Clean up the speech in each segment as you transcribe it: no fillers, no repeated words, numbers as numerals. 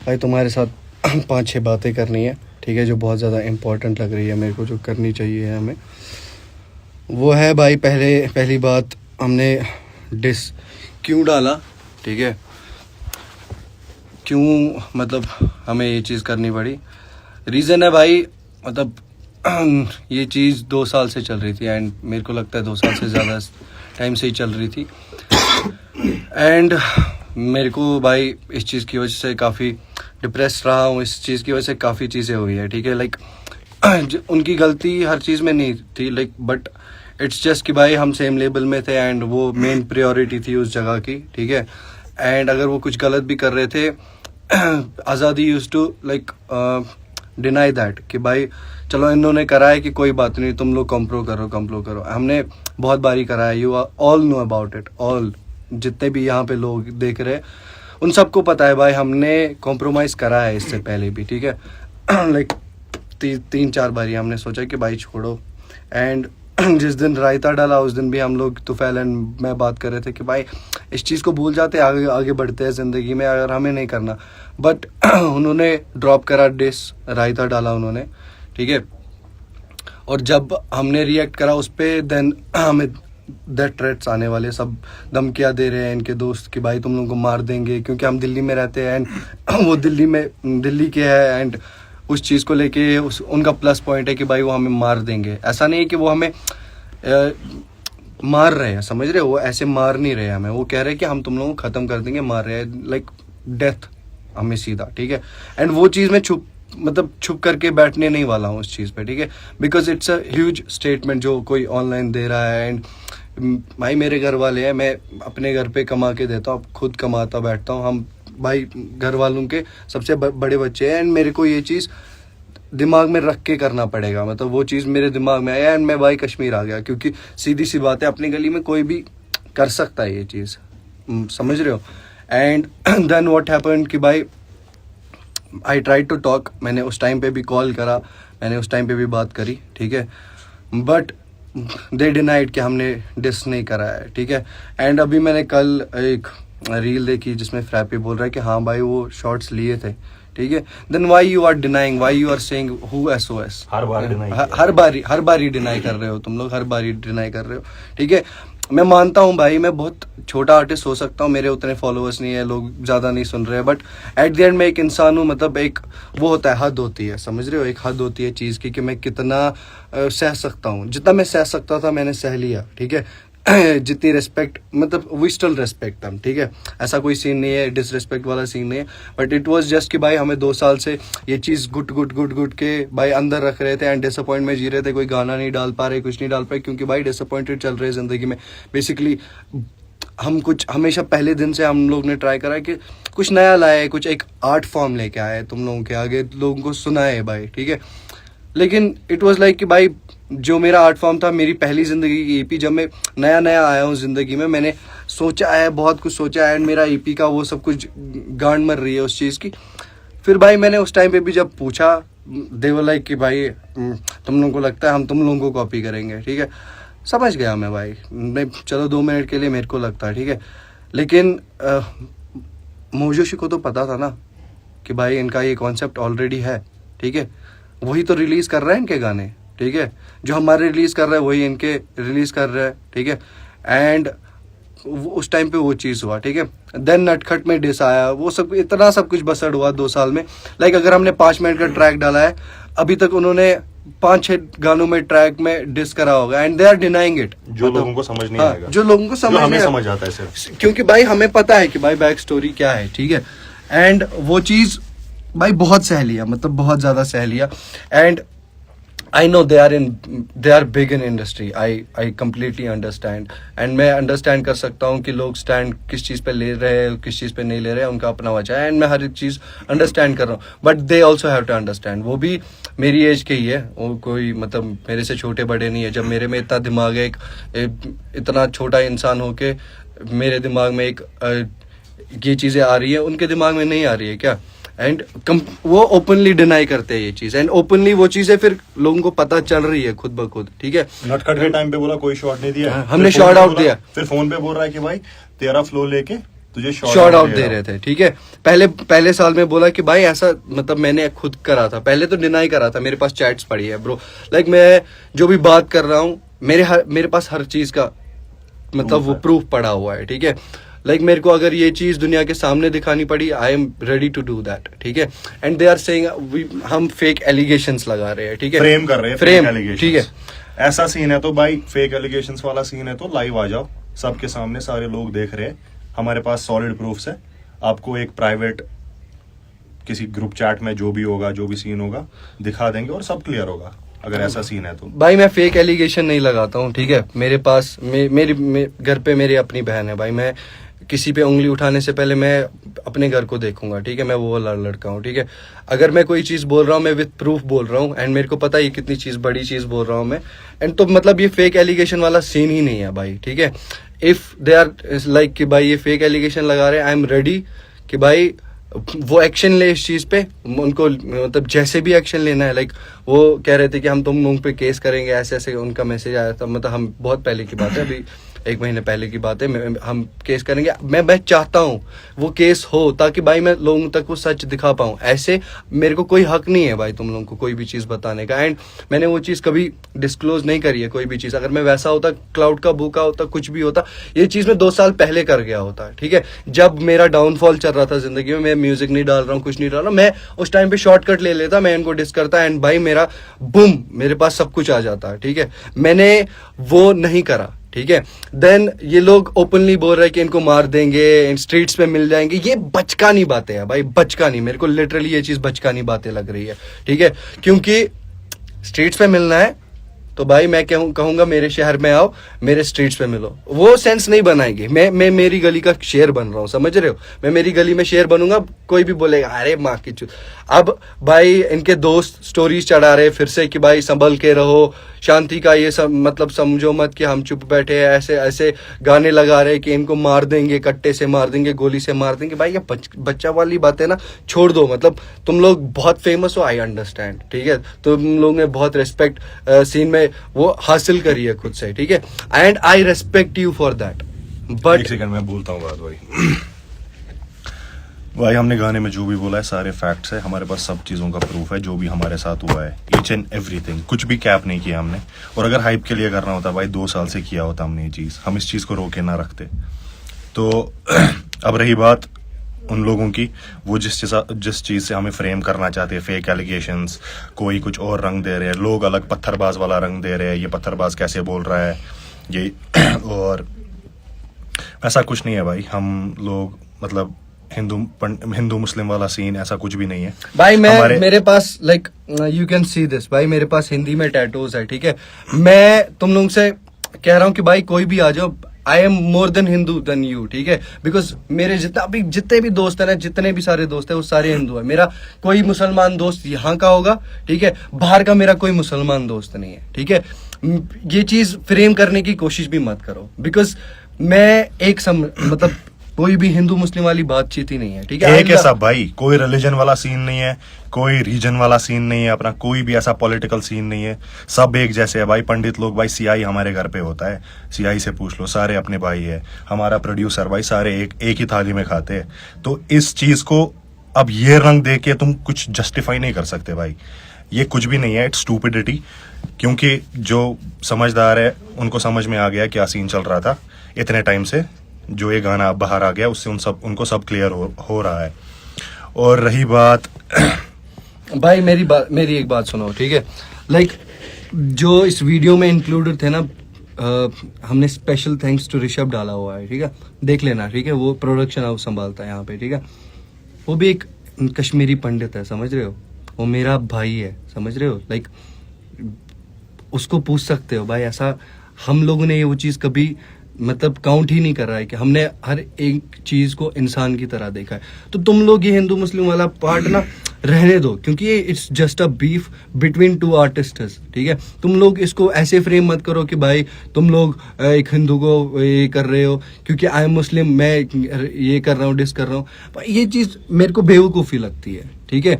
भाई तुम्हारे साथ 5-6 बातें करनी है, ठीक है, जो बहुत ज़्यादा इम्पोर्टेंट लग रही है मेरे को, जो करनी चाहिए हमें। वो है भाई, पहली बात, हमने डिस क्यों डाला, ठीक है, क्यों मतलब हमें ये चीज़ करनी पड़ी। रीज़न है भाई, मतलब ये चीज़ 2 साल से चल रही थी एंड मेरे को लगता है 2 साल से ज़्यादा टाइम से ही चल रही थी। एंड मेरे को भाई इस चीज़ की वजह से काफ़ी डिप्रेस रहा हूँ, इस चीज़ की वजह से काफ़ी चीज़ें हुई है, ठीक है। लाइक उनकी गलती हर चीज़ में नहीं थी, लाइक बट इट्स जस्ट कि भाई हम सेम लेवल में थे एंड वो मेन प्रायोरिटी थी उस जगह की, ठीक है। एंड अगर वो कुछ गलत भी कर रहे थे, आज़ादी used to like deny that कि भाई चलो इन्होंने करा है कि कोई बात नहीं, तुम लोग कंप्रो करो। हमने बहुत बारी करा है, you are all know about it, all जितने भी यहाँ पे लोग देख रहे हैं उन सबको पता है भाई, हमने कॉम्प्रोमाइज़ करा है इससे पहले भी, ठीक है। लाइक 3-4 बारी हमने सोचा कि भाई छोड़ो। एंड जिस दिन रायता डाला उस दिन भी हम लोग तुफैल एंड मैं बात कर रहे थे कि भाई इस चीज़ को भूल जाते, आगे बढ़ते हैं ज़िंदगी में, अगर हमें नहीं करना। बट उन्होंने ड्रॉप करा डिस, रायता डाला उन्होंने, ठीक है। और जब हमने रिएक्ट करा उस पर, देन हमें डेथ थ्रेट्स आने वाले, सब धमकियाँ दे रहे हैं इनके दोस्त कि भाई तुम लोगों को मार देंगे, क्योंकि हम दिल्ली में रहते हैं एंड वो दिल्ली के है एंड उस चीज़ को लेके उनका प्लस पॉइंट है कि भाई वो हमें मार देंगे। ऐसा नहीं है कि वो हमें मार रहे हैं, समझ रहे हो, वो ऐसे मार नहीं रहे हमें, वो कह रहे हैं कि हम तुम लोगों को ख़त्म कर देंगे, मार रहे हैं लाइक डेथ हमें सीधा, ठीक है। एंड वो चीज़ में छुप करके बैठने नहीं वाला हूँ उस चीज़ पे, ठीक है, because it's a huge statement जो कोई ऑनलाइन दे रहा है। एंड भाई मेरे घर वाले हैं, मैं अपने घर पे कमा के देता हूँ, खुद कमाता बैठता हूँ, हम भाई घर वालों के सबसे बड़े बच्चे हैं। एंड मेरे को ये चीज़ दिमाग में रख के करना पड़ेगा, मतलब वो चीज़ मेरे दिमाग में आया एंड मैं भाई कश्मीर आ गया, क्योंकि सीधी सी बात है, अपनी गली में कोई भी कर सकता है ये चीज़, समझ रहे हो। एंड देन व्हाट हैपेंड कि भाई आई ट्राई टू टॉक, मैंने उस टाइम पे भी कॉल करा, मैंने उस टाइम पे भी बात करी, ठीक है, बट दे डिनाइड कि हमने डिस नहीं करा है, ठीक है। एंड अभी मैंने कल एक रील देखी जिसमें फ्रैपी बोल रहा है कि हाँ भाई वो शॉट्स लिए थे, ठीक है। Then why you are denying, why you are saying who SOS, हर बारी डिनाई कर रहे हो तुम लोग, हर बारी डिनाई कर रहे हो, ठीक है। मैं मानता हूँ भाई, मैं बहुत छोटा आर्टिस्ट हो सकता हूँ, मेरे उतने फॉलोअर्स नहीं है, लोग ज़्यादा नहीं सुन रहे हैं, बट एट द एंड मैं एक इंसान हूँ, मतलब एक वो होता है, हद होती है, समझ रहे हो, एक हद होती है चीज़ की कि मैं कितना सह सकता हूँ। जितना मैं सह सकता था मैंने सह लिया, ठीक है। जितनी रिस्पेक्ट, मतलब वी स्टिल रेस्पेक्ट हम, ठीक है, ऐसा कोई सीन नहीं है, डिसरिस्पेक्ट वाला सीन नहीं है, बट इट वाज जस्ट कि भाई हमें 2 साल से ये चीज़ गुट के भाई अंदर रख रहे थे एंड डिसअपॉइंट में जी रहे थे, कोई गाना नहीं डाल पा रहे, कुछ नहीं डाल पाए, क्योंकि भाई डिसअपॉइंटेड चल रहे हैं ज़िंदगी में। बेसिकली हम कुछ हमेशा पहले दिन से हम लोग ने ट्राई करा कि कुछ नया लाए, कुछ एक आर्ट फॉर्म लेके आए, तुम लोगों के आगे लोगों को सुनाए भाई, ठीक है। लेकिन इट वाज लाइक कि भाई जो मेरा आर्ट फॉर्म था, मेरी पहली ज़िंदगी की EP, जब मैं नया आया हूँ ज़िंदगी में, मैंने सोचा है, बहुत कुछ सोचा है एंड मेरा EP का वो सब कुछ गांड मर रही है उस चीज़ की। फिर भाई मैंने उस टाइम पे भी जब पूछा, दे वर लाइक कि भाई तुम लोगों को लगता है हम तुम लोगों को कॉपी करेंगे, ठीक है। समझ गया मैं भाई, नहीं चलो 2 मिनट के लिए मेरे को लगता है, ठीक है, लेकिन मोजोशी को तो पता था ना कि भाई इनका ये कॉन्सेप्ट ऑलरेडी है, ठीक है, वही तो रिलीज़ कर रहे हैं इनके गाने, ठीक है, जो हमारे रिलीज़ कर रहे हैं वही इनके रिलीज़ कर रहे हैं, ठीक है। एंड उस टाइम पे वो चीज़ हुआ, ठीक है। देन नटखट में डिस आया, वो सब इतना सब कुछ बसड़ हुआ 2 साल में। लाइक अगर हमने 5 मिनट का ट्रैक डाला है, अभी तक उन्होंने 5-6 गानों में ट्रैक में डिस करा होगा and they are denying it, जो लोगों को समझ नहीं आएगा, जो लोगों को समझ हमें समझ आता है सिर्फ, क्योंकि भाई हमें पता है कि भाई बैक स्टोरी क्या है, ठीक है। एंड वो चीज़ भाई बहुत सह लिया, मतलब बहुत ज़्यादा सह लिया। And I know they are big in industry, I completely understand, and मैं अंडरस्टैंड कर सकता हूँ कि लोग स्टैंड किस चीज़ पे ले रहे हैं, किस चीज़ पे नहीं ले रहे हैं, उनका अपना वजह है, एंड मैं हर एक चीज़ अंडरस्टैंड कर रहा हूँ, but they also have to understand. वो भी मेरी एज के ही है, वो कोई मतलब मेरे से छोटे बड़े नहीं है। जब मेरे में इतना दिमाग है, इतना छोटा इंसान हो के मेरे दिमाग में ये चीज़ें आ रही है, उनके दिमाग में नहीं आ रही है क्या। एंड वो ओपनली डिनाई करते हैं ये चीज, एंड ओपनली वो चीजें फिर लोगों को पता चल रही है खुद ब खुद, ठीक है। नटखट के टाइम पे बोला कोई शॉट नहीं दिया, हमने शॉट आउट दिया, फिर फोन पे बोल रहा है कि भाई तेरा फ्लो लेके तुझे शॉर्ट आउट दे रहे थे, ठीक है। पहले साल में बोला कि भाई ऐसा मतलब मैंने खुद करा था, पहले तो डिनाई करा था, मेरे पास चैट्स पड़ी है ब्रो, लाइक मैं जो भी बात कर रहा हूँ मेरे पास हर चीज का मतलब वो प्रूफ पड़ा हुआ है, ठीक है। लाइक मेरे को अगर ये चीज दुनिया के सामने दिखानी पड़ी, I am ready to do that, ठीक है। एंड दे आर सेइंग हम फेक एलिगेशंस लगा रहे हैं, ठीक है, फ्रेम कर रहे हैं, फ्रेम, allegations। ठीक है। ऐसा सीन है तो भाई फेक एलिगेशंस वाला सीन है तो लाइव आ जाओ, सबके सामने सारे लोग देख रहे हैं, हमारे पास सॉलिड प्रूफ्स है। आपको एक प्राइवेट किसी ग्रुप चैट में जो भी होगा, जो भी सीन होगा दिखा देंगे और सब क्लियर होगा, अगर ऐसा सीन है तो। भाई मैं फेक एलिगेशन नहीं लगाता हूँ, ठीक है। मेरे पास मेरी घर पे मेरी अपनी बहन है भाई, मैं किसी पे उंगली उठाने से पहले मैं अपने घर को देखूंगा, ठीक है। मैं वो वाला लड़का हूँ, ठीक है। अगर मैं कोई चीज बोल रहा हूँ मैं विद प्रूफ बोल रहा हूँ, एंड मेरे को पता है ये कितनी चीज बड़ी चीज बोल रहा हूँ मैं, एंड तो मतलब ये फेक एलिगेशन वाला सीन ही नहीं है भाई, ठीक है। इफ दे आर लाइक कि भाई ये फेक एलिगेशन लगा रहे हैं, आई एम रेडी कि भाई वो एक्शन ले इस चीज पे, उनको मतलब जैसे भी एक्शन लेना है। लाइक वो कह रहे थे कि हम तुम लोगों पे केस करेंगे, ऐसे ऐसे उनका मैसेज आया था, मतलब हम बहुत पहले की बात है, अभी 1 महीने पहले की बात है, हम केस करेंगे। मैं चाहता हूँ वो केस हो ताकि भाई मैं लोगों तक वो सच दिखा पाऊँ। ऐसे मेरे को कोई हक नहीं है भाई तुम लोगों को कोई भी चीज बताने का, एंड मैंने वो चीज कभी डिस्क्लोज नहीं करी है कोई भी चीज। अगर मैं वैसा होता, क्लाउड का भूखा होता, कुछ भी होता, ये चीज मैं 2 साल पहले कर गया होता, ठीक है। जब मेरा डाउनफॉल चल रहा था जिंदगी में, मैं म्यूजिक नहीं डाल रहा हूँ, कुछ नहीं डाल रहा हूँ, मैं उस टाइम पे शॉर्टकट ले लेता, मैं इनको डिस करता, एंड भाई मेरा बूम, मेरे पास सब कुछ आ जाता, ठीक है। मैंने वो नहीं करा, ठीक है। देन ये लोग ओपनली बोल रहे हैं कि इनको मार देंगे, स्ट्रीट्स पे मिल जाएंगे। ये बचकानी बातें हैं भाई, बचकानी। मेरे को लिटरली ये चीज बचकानी बातें लग रही है, ठीक है। क्योंकि स्ट्रीट्स पे मिलना है तो भाई मैं कहूंगा मेरे शहर में आओ, मेरे स्ट्रीट्स पे मिलो, वो सेंस नहीं बनाएंगे। मैं मेरी गली का शेर बन रहा हूँ, समझ रहे हो। मैं मेरी गली में शेर बनूंगा, कोई भी बोलेगा अरे माँ की चूत। अब भाई इनके दोस्त स्टोरीज चढ़ा रहे फिर से कि भाई संभल के रहो, शांति का ये सब मतलब समझो मत कि हम चुप बैठे हैं, ऐसे ऐसे गाने लगा रहे कि इनको मार देंगे, कट्टे से मार देंगे, गोली से मार देंगे। भाई ये बच्चा वाली बातें ना छोड़ दो। मतलब तुम लोग बहुत फेमस हो, आई अंडरस्टैंड, ठीक है। तुम लोग ने बहुत रेस्पेक्ट सीन में वो हासिल करी है खुद से, ठीक है, and I respect you for that. But एक सेकंड मैं बोलता हूँ बात भाई। भाई हमने गाने में जो भी बोला है सारे फैक्ट्स है, हमारे पास सब चीज़ों का प्रूफ है, जो भी हमारे साथ हुआ है, ईच एंड एवरीथिंग, कुछ भी कैप नहीं किया हमने। और अगर हाइप के लिए करना होता भाई 2 साल से किया होता हमने ये चीज़, हम इस चीज़ को रोके ना रखते। तो अब रही बात उन लोगों की, वो जिस चीज़ से हमें फ्रेम करना चाहते हैं, फेक एलिगेशंस, कोई कुछ और रंग दे रहे हैं, लोग अलग पत्थरबाज वाला रंग दे रहे हैं, ये पत्थरबाज कैसे बोल रहा है ये और ऐसा कुछ नहीं है भाई। हम लोग मतलब हिंदू मुस्लिम वाला सीन ऐसा कुछ भी नहीं है भाई। मेरे पास like you can see this भाई, मेरे पास हिंदी में टैटूज है, ठीक है। मैं तुम लोगों से कह रहा हूँ कि भाई कोई भी आ जाओ, I am more than Hindu than you, ठीक है। बिकॉज मेरे जितने भी दोस्त है ना, जितने भी सारे दोस्त है वो सारे हिंदू है। मेरा कोई मुसलमान दोस्त यहाँ का होगा, ठीक है, बाहर का मेरा कोई मुसलमान दोस्त नहीं है, ठीक है। ये चीज फ्रेम करने की कोशिश भी मत करो, बिकॉज मैं मतलब कोई भी हिंदू मुस्लिम वाली बातचीत ही नहीं है, ठीक है। एक है सब भाई, कोई रिलीजन वाला सीन नहीं है, कोई रीजन वाला सीन नहीं है, अपना कोई भी ऐसा पॉलिटिकल सीन नहीं है, सब एक जैसे है भाई। पंडित लोग भाई, सीआई हमारे घर पे होता है, सीआई से पूछ लो, सारे अपने भाई है। हमारा प्रोड्यूसर भाई, सारे एक ही थाली में खाते हैं। तो इस चीज को अब ये रंग दे के तुम कुछ जस्टिफाई नहीं कर सकते भाई, ये कुछ भी नहीं है, इट्स स्टूपिडिटी। क्योंकि जो समझदार है उनको समझ में आ गया क्या सीन चल रहा था इतने टाइम से, जो ये गाना बाहर आ गया उससे उनको सब क्लियर हो रहा है। और रही बात भाई मेरी एक बात सुनो, ठीक है। लाइक जो इस वीडियो में इंक्लूडेड थे ना, हमने स्पेशल थैंक्स टू ऋषभ डाला हुआ है, ठीक है, देख लेना, ठीक है। वो प्रोडक्शन हाउस संभालता है यहाँ पे, ठीक है। वो भी एक कश्मीरी पंडित है, समझ रहे हो, वो मेरा भाई है, समझ रहे हो। लाइक उसको पूछ सकते हो भाई, ऐसा हम लोगों ने वो चीज़ कभी मतलब काउंट ही नहीं कर रहा है कि हमने हर एक चीज को इंसान की तरह देखा है। तो तुम लोग ये हिंदू मुस्लिम वाला पार्ट ना रहने दो, क्योंकि ये it's just a beef between 2 artists, ठीक है। तुम लोग इसको ऐसे फ्रेम मत करो कि भाई तुम लोग एक हिंदू को ये कर रहे हो क्योंकि आई एम मुस्लिम, मैं ये कर रहा हूँ, डिस कर रहा हूँ। ये चीज मेरे को बेवकूफ़ी लगती है, ठीक है।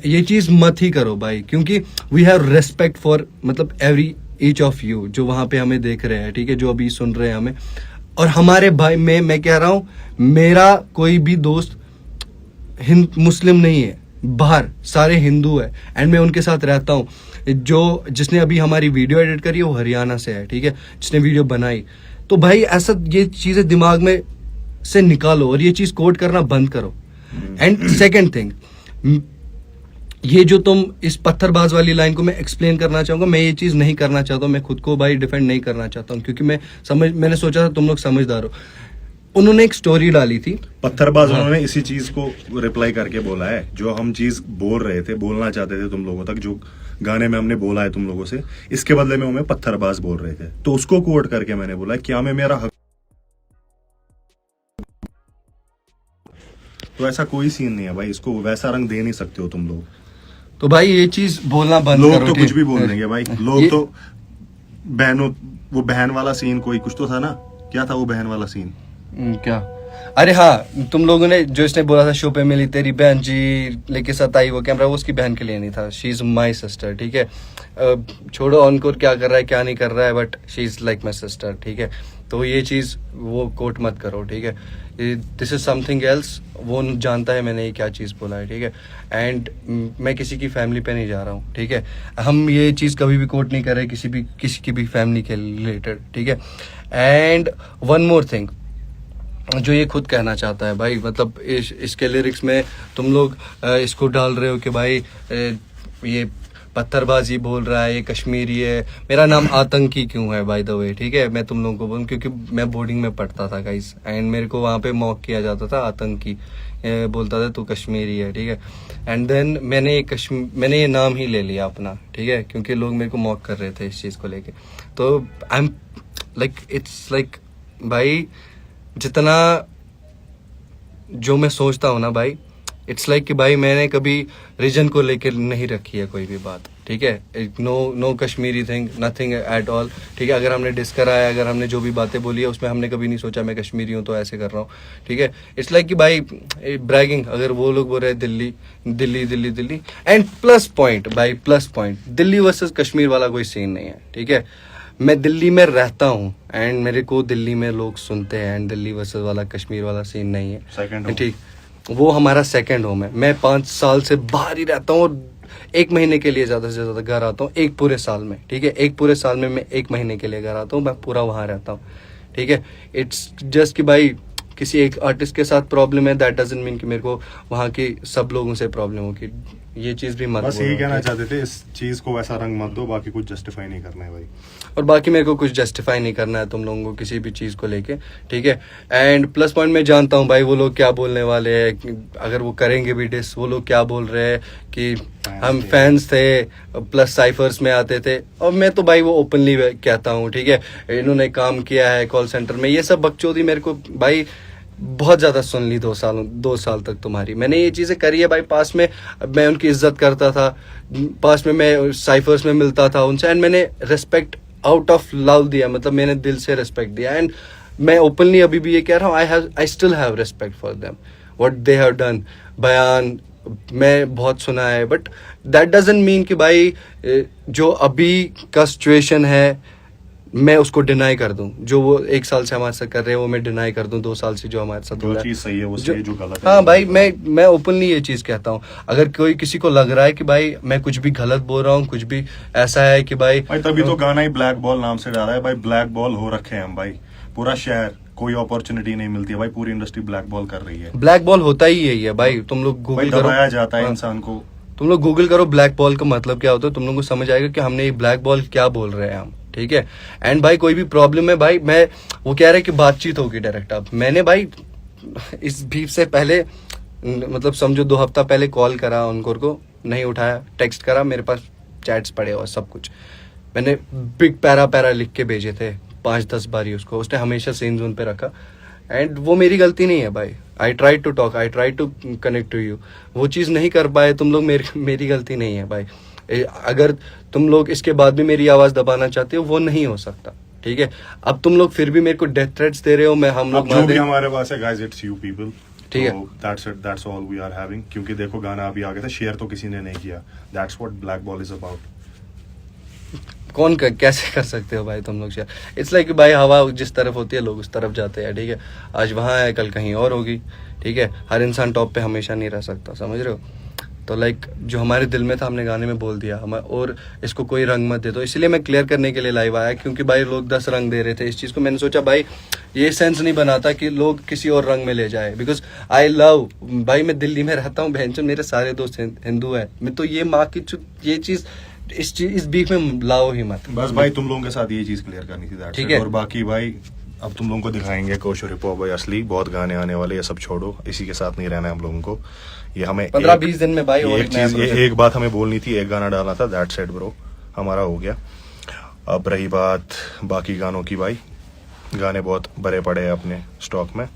ये चीज मत ही करो भाई, क्योंकि वी हैव रेस्पेक्ट फॉर मतलब एवरी ईच ऑफ यू जो वहां पे हमें देख रहे हैं, ठीक है, जो अभी सुन रहे हैं हमें। और हमारे भाई मैं कह रहा हूँ, मेरा कोई भी दोस्त मुस्लिम नहीं है, बाहर सारे हिंदू है, एंड मैं उनके साथ रहता हूँ। जिसने अभी हमारी वीडियो एडिट करी है वो हरियाणा से है, ठीक है, जिसने वीडियो बनाई। तो भाई ऐसा ये चीजें दिमाग में से निकालो और ये चीज कोट करना बंद करो। एंड सेकंड थिंग, ये जो तुम इस पत्थरबाज वाली लाइन को मैं एक्सप्लेन करना चाहूंगा, मैं ये चीज नहीं करना चाहता हूँ, मैं खुद को भाई डिफेंड नहीं करना चाहता हूँ, क्योंकि मैंने सोचा था तुम लोग समझदार हो। उन्होंने एक स्टोरी डाली थी पत्थरबाज, उन्होंने इसी चीज को रिप्लाई करके बोला है, जो हम चीज बोल रहे थे, बोलना चाहते थे तुम लोगों तक, जो गाने में हमने बोला है तुम लोगों से, इसके बदले में हमें पत्थरबाज बोल रहे थे, तो उसको कोट करके मैंने बोला क्या मैं मेरा हक। तो ऐसा कोई सीन नहीं है भाई, इसको वैसा रंग दे नहीं सकते हो तुम लोग। तो भाई ये चीज बोलना बंद लोग करो, तो ठीक? कुछ भी बोल देंगे भाई, लोग तो बहनों, वो बहन वाला सीन कोई कुछ तो था ना, क्या था वो बहन वाला सीन? क्या? अरे हाँ, तुम लोगों ने जो इसने बोला था शो पे मिली तेरी बहन जी लेके सताई वो कैमरा, वो उसकी बहन के लिए नहीं था, शी इज माई सिस्टर, ठीक है। छोड़ो ऑनकोर क्या कर रहा है क्या नहीं कर रहा है, but she is like my sister, ठीक है। तो ये चीज वो कोट मत करो, ठीक है। दिस इज समथिंग एल्स, वो जानता है मैंने ये क्या चीज बोला है, ठीक है। एंड मैं किसी की फैमिली पे नहीं जा रहा हूँ, ठीक है। हम ये चीज कभी भी कोट नहीं कर रहे किसी की भी फैमिली के रिलेटेड, ठीक है। एंड वन मोर थिंग, जो ये खुद कहना चाहता है भाई, मतलब इसके लिरिक्स में तुम लोग इसको डाल रहे हो कि भाई ये पत्थरबाजी बोल रहा है, ये कश्मीरी है। मेरा नाम आतंकी क्यों है बाय द वे, ठीक है। मैं तुम लोगों को बोलूँ क्योंकि मैं बोर्डिंग में पढ़ता था गाइस, एंड मेरे को वहाँ पे मॉक किया जाता था आतंकी, बोलता था तू कश्मीरी है, ठीक है। एंड देन मैंने ये नाम ही ले लिया अपना, ठीक है, क्योंकि लोग मेरे को मॉक कर रहे थे इस चीज़ को लेके। तो I am like, it's like भाई जितना जो मैं सोचता हूँ ना भाई, इट्स लाइक कि भाई मैंने कभी रीजन को लेकर नहीं रखी है कोई भी बात, ठीक है। No Kashmiri thing, nothing at all, ठीक है। अगर हमने डिस करा है, अगर हमने जो भी बातें बोली है उसमें हमने कभी नहीं सोचा मैं कश्मीरी हूँ तो ऐसे कर रहा हूँ, ठीक है। इट्स लाइक कि भाई ब्रैगिंग, अगर वो लोग बोल रहे हैं Delhi Delhi Delhi Delhi, and plus point भाई, plus point, Delhi versus Kashmir वाला कोई सीन नहीं है, ठीक है। मैं दिल्ली में रहता हूँ एंड मेरे को दिल्ली में लोग सुनते हैं, एंड दिल्ली वर्सेस वाला कश्मीर वाला सीन नहीं है, ठीक। वो हमारा सेकंड होम है। मैं 5 साल से बाहर ही रहता हूँ और 1 महीने के लिए ज़्यादा से ज़्यादा घर आता हूँ एक पूरे साल में, ठीक है। एक पूरे साल में मैं 1 महीने के लिए घर आता हूँ, मैं पूरा वहाँ रहता हूँ, ठीक है। इट्स जस्ट कि भाई किसी एक आर्टिस्ट के साथ प्रॉब्लम है, दैट डजंट मीन कि मेरे को वहाँ की सब लोगों से प्रॉब्लम होगी। ये चीज भी मत, बस यही कहना चाहते थे, इस चीज को वैसा रंग मत दो, बाकी कुछ जस्टिफाई नहीं करना है भाई। और बाकी मेरे को कुछ जस्टिफाई नहीं करना है तुम लोगों को किसी भी चीज को लेके, ठीक है। एंड प्लस पॉइंट मैं जानता हूँ भाई वो लोग क्या बोलने वाले हैं, अगर वो करेंगे भी डिस, वो लोग क्या बोल रहे हैं कि हम फैंस थे प्लस साइफर्स में आते थे, और मैं तो भाई वो ओपनली कहता हूँ, ठीक है। इन्होंने काम किया है कॉल सेंटर में, ये सब बकचोदी मेरे को भाई बहुत ज्यादा सुन ली 2 साल तक तुम्हारी। मैंने ये चीजें करी है भाई, पास में मैं उनकी इज्जत करता था, पास में मैं साइफर्स में मिलता था उनसे, एंड मैंने रिस्पेक्ट आउट ऑफ लव दिया, मतलब मैंने दिल से रिस्पेक्ट दिया। एंड मैं ओपनली अभी भी ये कह रहा हूँ, I still have respect for them, what they have done. बयान मैं बहुत सुना है, बट दैट डजंट मीन कि भाई जो अभी का सिचुएशन है मैं उसको डिनाई कर दूं, जो वो 1 साल से हमारे साथ कर रहे हैं वो मैं डिनाई कर दूं, 2 साल से जो हमारे साथ हो रहा है, जो चीज सही है वो सही है, जो गलत है हाँ भाई, मैं ओपनली ये चीज कहता हूँ। अगर कोई किसी को लग रहा है कि भाई मैं कुछ भी गलत बोल रहा हूँ, कुछ भी ऐसा है कि भाई तभी तो गाना ही ब्लैक बॉल नाम से डाला है भाई। ब्लैक बॉल हो रखे हैं हम भाई, पूरा शहर, कोई अपॉर्चुनिटी नहीं मिलती है भाई, पूरी इंडस्ट्री ब्लैक बॉल कर रही है। ब्लैक बॉल होता ही यही है भाई, तुम लोग गूगल करो, दबाया जाता है इंसान को, तुम लोग गूगल करो ब्लैक बॉल का मतलब क्या होता है, तुम लोग को समझ आएगा कि हमने ये ब्लैक बॉल क्या बोल रहे हैं हम, ठीक है। एंड भाई कोई भी प्रॉब्लम है भाई, मैं वो कह रहे हैं कि बातचीत होगी डायरेक्ट। अब मैंने भाई इस बीफ से पहले मतलब समझो 2 हफ्ता पहले कॉल करा उनको को, नहीं उठाया, टेक्स्ट करा, मेरे पास चैट्स पड़े और सब कुछ, मैंने बिग पैरा लिख के भेजे थे 5-10 बारी उसको, उसने हमेशा सेम जोन पे रखा। एंड वो मेरी गलती नहीं है भाई, I try to talk, I try to connect to you, वो चीज़ नहीं कर पाए तुम लोग, मेरी गलती नहीं है भाई। अगर तुम लोग इसके बाद भी मेरी आवाज़ दबाना चाहते हो वो नहीं हो सकता, ठीक है। अब तुम लोग फिर भी मेरे को डेथ थ्रेट्स दे रहे हो, मैं हम लोग जो भी हमारे पास है गाइस, इट्स यू पीपल, ठीक है। That's it, that's all we are having. क्योंकि देखो गाना अभी आ गया था, शेयर तो किसी ने नहीं किया, that's what black ball is about. कैसे कर सकते हो भाई तुम लोग शेयर? इट्स लाइक भाई हवा जिस तरफ होती है लोग उस तरफ जाते हैं, ठीक है? आज वहाँ है कल कहीं और होगी, ठीक है? हर इंसान टॉप पे हमेशा नहीं रह सकता, समझ रहे हो? तो लाइक जो हमारे दिल में था हमने गाने में बोल दिया हम, और इसको कोई रंग मत दे दो। इसलिए मैं क्लियर करने के लिए लाइव आया, क्योंकि भाई लोग 10 रंग दे रहे थे इस चीज़ को। मैंने सोचा भाई ये सेंस नहीं बनाता कि लोग किसी और रंग में ले जाए, बिकॉज आई लव भाई, मैं दिल्ली में रहता हूँ, बहनचोद मेरे सारे दोस्त हिंदू है। मैं तो ये माँ की ये चीज़ इस बीच में लाओ ही मत। बस भाई तुम लोगों के साथ ये चीज क्लियर करनी थी, that's ठीक it। है। और बाकी भाई अब तुम लोगों को दिखाएंगे कोशो हिप हॉप भाई असली, बहुत गाने आने वाले, ये सब छोड़ो, इसी के साथ नहीं रहना है हम लोगों को। ये हमें 15-20 दिन में भाई और एक चीज, ये एक बात हमें बोलनी थी, एक गाना डालना था, दैट्स इट ब्रो, हमारा हो गया। अब रही बात बाकी गानों की, भाई गाने बहुत भरे पड़े हैं अपने स्टॉक में,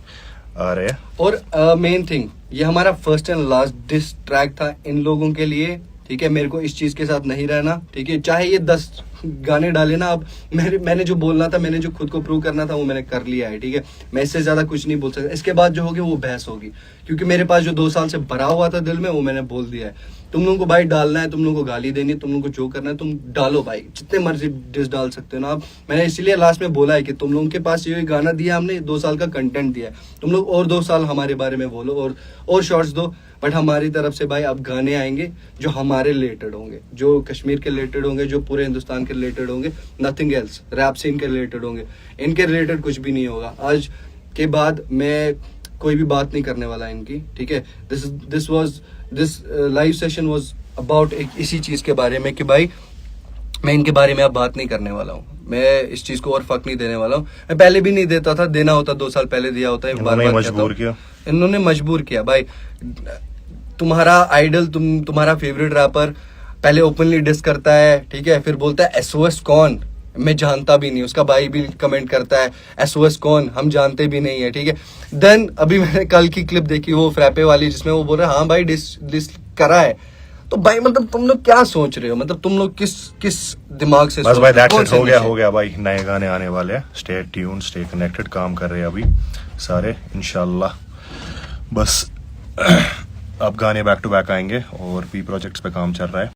आ रहे हैं। और मेन थिंग, ये हमारा first and last diss track था इन लोगों के लिए, ठीक है? मेरे को इस चीज के साथ नहीं रहना, ठीक है? चाहे ये 10 गाने डाले ना, अब मैंने जो बोलना था, मैंने जो खुद को प्रूव करना था वो मैंने कर लिया है, ठीक है? मैं इससे ज्यादा कुछ नहीं बोल सकता। इसके बाद जो होगी वो बहस होगी, क्योंकि मेरे पास जो 2 साल से भरा हुआ था दिल में वो मैंने बोल दिया है। तुम लोगों को भाई डालना है, तुम लोगों को गाली देनी है, तुम लोगों को जो करना है तुम डालो भाई, जितने मर्जी डिस डाल सकते हो ना आप। मैंने इसीलिए लास्ट में बोला है कि तुम लोगों के पास ये गाना दिया हमने, 2 साल का कंटेंट दिया है, तुम लोग और 2 साल हमारे बारे में बोलो और शॉर्ट्स दो, बट हमारी तरफ से भाई अब गाने आएंगे जो हमारे रिलेटेड होंगे, जो कश्मीर के रिलेटेड होंगे, जो पूरे हिंदुस्तान के रिलेटेड होंगे, नथिंग एल्स। रैप सीन के रिलेटेड होंगे, इनके रिलेटेड कुछ भी नहीं होगा। आज के बाद मैं कोई भी बात नहीं करने वाला इनकी, ठीक है? This live session was about इसी चीज के बारे में कि भाई मैं इनके बारे में अब बात नहीं करने वाला हूँ, मैं इस चीज को और फक नहीं देने वाला हूँ। मैं पहले भी नहीं देता था, देना होता 2 साल पहले दिया होता है, इन्होंने मजबूर किया, इन्होंने मजबूर किया भाई। तुम्हारा आइडल, तुम्हारा फेवरेट रैपर पहले ओपनली डिस करता है, ठीक है? फिर बोलता है एसओएस कौन, मैं जानता भी नहीं, उसका भाई भी कमेंट करता है एसओएस कौन, हम जानते भी नहीं है, ठीक है? देन अभी मैंने कल की क्लिप देखी वो फ्रैपे वाली, जिसमें वो बोल रहा है हाँ भाई डिस करा है। तो भाई मतलब तुम लोग क्या सोच रहे हो? मतलब तुम लोग किस दिमाग से? बस भाई दैट्स इट, हो गया भाई। नए गाने आने वाले हैं, स्टे ट्यून, स्टे कनेक्टेड, काम कर रहे हैं अभी सारे इंशाल्लाह। बस अब गाने बैक टू बैक आएंगे और भी प्रोजेक्ट्स पे काम चल रहा है।